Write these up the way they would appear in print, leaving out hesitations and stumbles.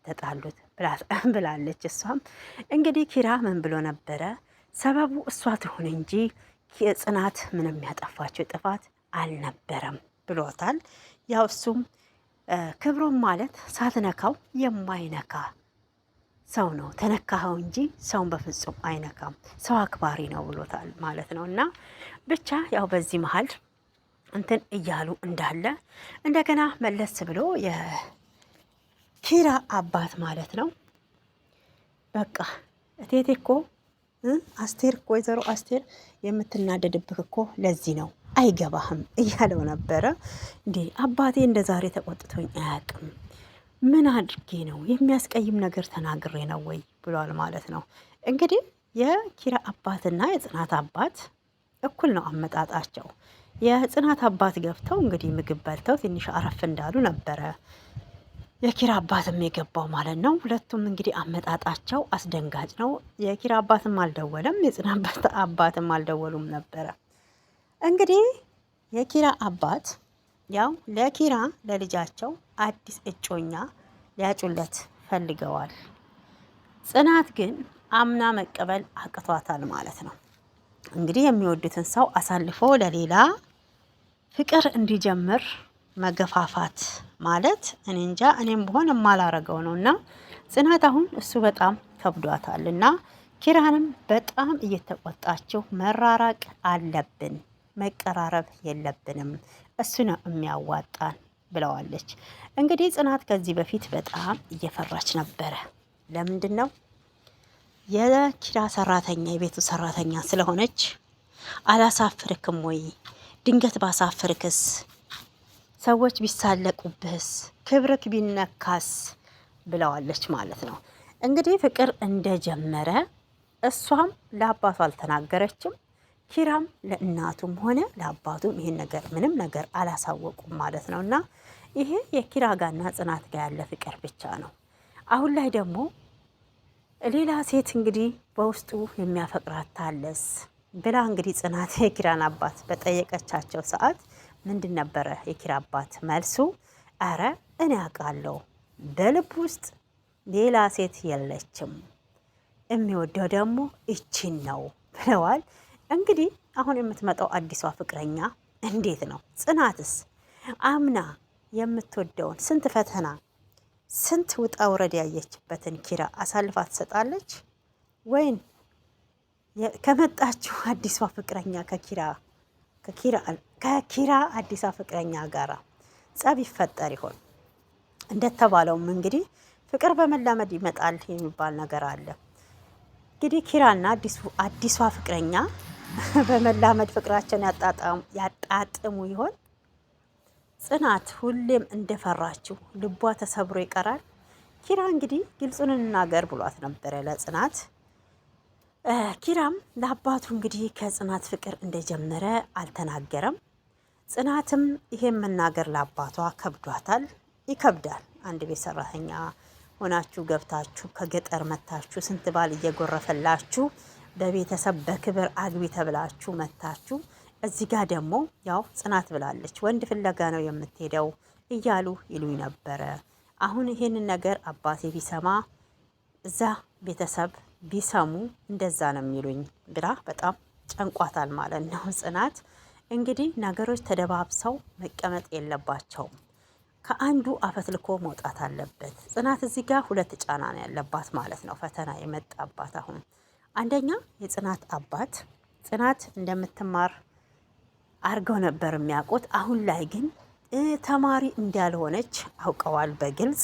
የተጣሉት ብላለች። እሷም እንግዲህ ኪራ ምን ብሎ ነበረ? ሰበቡ እሷ ትሁን እንጂ ጽናት ምንም ያጠፋችው ጥፋት አልነበረም ብሎታል። ያው እሱም ክብሮም ማለት ሳትነካው የማይነካ ሰው ነው፣ ተነካኸው እንጂ ሰውን በፍጹም አይነካም፣ ሰው አክባሪ ነው ብሎታል ማለት ነው። እና ብቻ ያው በዚህ መሀል እንትን እያሉ እንዳለ እንደገና መለስ ብሎ የኪራ አባት ማለት ነው በቃ እቴቴ እኮ አስቴር ወይዘሮ አስቴር የምትናደድብህ እኮ ለዚህ ነው አይገባህም እያለው ነበረ። እንዴ አባቴ እንደ ዛሬ ተቆጥቶኝ አያውቅም፣ ምን አድርጌ ነው የሚያስቀይም ነገር ተናግሬ ነው ወይ ብሏል ማለት ነው። እንግዲህ የኪራ አባትና የጽናት አባት እኩል ነው አመጣጣቸው። የጽናት አባት ገብተው እንግዲህ ምግብ በልተው ትንሽ አረፍ እንዳሉ ነበረ የኪራ አባትም የገባው ማለት ነው። ሁለቱም እንግዲህ አመጣጣቸው አስደንጋጭ ነው። የኪራ አባትም አልደወለም፣ የጽናት አባትም አልደወሉም ነበረ። እንግዲህ የኪራ አባት ያው ለኪራ ለልጃቸው አዲስ እጮኛ ሊያጩለት ፈልገዋል። ጽናት ግን አምና መቀበል አቅቷታል ማለት ነው። እንግዲህ የሚወዱትን ሰው አሳልፎ ለሌላ ፍቅር እንዲጀምር መገፋፋት ማለት እኔ እንጃ፣ እኔም ብሆን የማላረገው ነው። እና ጽናት አሁን እሱ በጣም ከብዷታል እና ኪራንም በጣም እየተቆጣችው መራራቅ አለብን፣ መቀራረብ የለብንም፣ እሱ ነው የሚያዋጣን ብለዋለች። እንግዲህ ጽናት ከዚህ በፊት በጣም እየፈራች ነበረ። ለምንድን ነው? የኪራ ሰራተኛ የቤቱ ሰራተኛ ስለሆነች አላሳፍርክም ወይ? ድንገት ባሳፍርክስ? ሰዎች ቢሳለቁብህስ? ክብርክ ቢነካስ? ብለዋለች ማለት ነው። እንግዲህ ፍቅር እንደጀመረ እሷም ለአባቱ አልተናገረችም፣ ኪራም ለእናቱም ሆነ ለአባቱም ይሄን ነገር ምንም ነገር አላሳወቁም ማለት ነው። እና ይሄ የኪራ ጋርና ጽናት ጋር ያለ ፍቅር ብቻ ነው። አሁን ላይ ደግሞ ሌላ ሴት እንግዲህ በውስጡ የሚያፈቅራት ታለስ ብላ እንግዲህ ጽናት የኪራን አባት በጠየቀቻቸው ሰዓት ምንድን ነበረ የኪራ አባት መልሱ? አረ እኔ አውቃለሁ፣ በልብ ውስጥ ሌላ ሴት የለችም፣ የሚወደው ደግሞ ይቺን ነው ብለዋል። እንግዲህ አሁን የምትመጣው አዲሷ ፍቅረኛ እንዴት ነው? ጽናትስ አምና የምትወደውን ስንት ፈተና ስንት ውጣ ውረድ ያየችበትን ኪራ አሳልፋ ትሰጣለች ወይን ከመጣችው አዲሷ ፍቅረኛ ከኪራ አዲሷ ፍቅረኛ ጋራ ጸብ ይፈጠር ይሆን? እንደተባለውም እንግዲህ ፍቅር በመላመድ ይመጣል የሚባል ነገር አለ። እንግዲህ ኪራና አዲሷ ፍቅረኛ በመላመድ ፍቅራቸውን ያጣጥሙ ይሆን? ጽናት ሁሌም እንደፈራችው ልቧ ተሰብሮ ይቀራል። ኪራ እንግዲህ ግልጹን እንናገር ብሏት ነበረ ለጽናት። ኪራም ለአባቱ እንግዲህ ከጽናት ፍቅር እንደጀመረ አልተናገረም። ጽናትም ይሄን መናገር ለአባቷ ከብዷታል። ይከብዳል። አንድ ቤት ሰራተኛ ሆናችሁ ገብታችሁ ከገጠር መታችሁ ስንት ባል እየጎረፈላችሁ በቤተሰብ በክብር አግቢ ተብላችሁ መታችሁ እዚህ ጋር ደግሞ ያው ጽናት ብላለች ወንድ ፍለጋ ነው የምትሄደው እያሉ ይሉኝ ነበረ። አሁን ይሄንን ነገር አባቴ ቢሰማ እዛ ቤተሰብ ቢሰሙ እንደዛ ነው የሚሉኝ ብላ በጣም ጨንቋታል ማለት ነው። ጽናት እንግዲህ ነገሮች ተደባብሰው መቀመጥ የለባቸውም። ከአንዱ አፈትልኮ መውጣት አለበት። ጽናት እዚህ ጋር ሁለት ጫና ነው ያለባት ማለት ነው። ፈተና የመጣባት አሁን አንደኛ የጽናት አባት ጽናት እንደምትማር አርገው ነበር የሚያውቁት። አሁን ላይ ግን ተማሪ እንዳልሆነች አውቀዋል በግልጽ።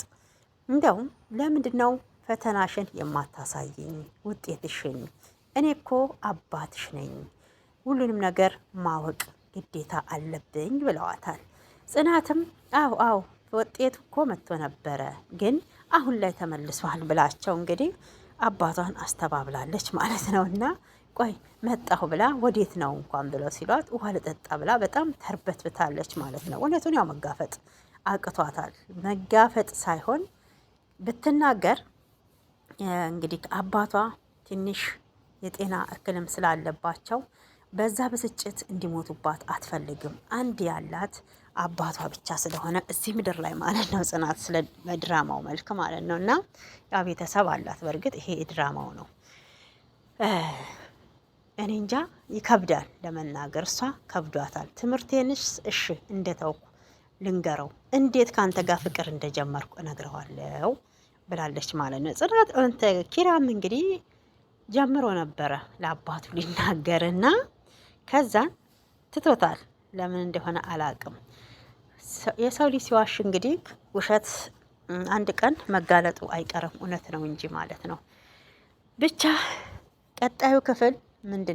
እንደውም ለምንድን ነው ፈተናሽን የማታሳይኝ ውጤትሽን? እኔ እኮ አባትሽ ነኝ፣ ሁሉንም ነገር ማወቅ ግዴታ አለብኝ ብለዋታል። ጽናትም አው ውጤቱ እኮ መጥቶ ነበረ ግን አሁን ላይ ተመልሷል ብላቸው እንግዲህ አባቷን አስተባብላለች ማለት ነው። እና ቆይ መጣሁ ብላ ወዴት ነው እንኳን ብለው ሲሏት ውሃ ልጠጣ ብላ በጣም ተርበትብታለች ማለት ነው። እውነቱን ያው መጋፈጥ አቅቷታል። መጋፈጥ ሳይሆን ብትናገር እንግዲህ አባቷ ትንሽ የጤና እክልም ስላለባቸው በዛ ብስጭት እንዲሞቱባት አትፈልግም። አንድ ያላት አባቷ ብቻ ስለሆነ እዚህ ምድር ላይ ማለት ነው። ጽናት ስለ ድራማው መልክ ማለት ነው። እና ያ ቤተሰብ አላት። በእርግጥ ይሄ ድራማው ነው። እኔ እንጃ ይከብዳል ለመናገር። እሷ ከብዷታል። ትምህርቴንስ እሺ እንደተውኩ ልንገረው፣ እንዴት ከአንተ ጋር ፍቅር እንደጀመርኩ እነግረዋለሁ ብላለች ማለት ነው። ጽናት ኪራም እንግዲህ ጀምሮ ነበረ ለአባቱ ሊናገርና ከዛን ትቶታል። ለምን እንደሆነ አላቅም። የሰው ልጅ ሲዋሽ እንግዲህ ውሸት አንድ ቀን መጋለጡ አይቀርም፣ እውነት ነው እንጂ ማለት ነው። ብቻ ቀጣዩ ክፍል ምንድን ነው?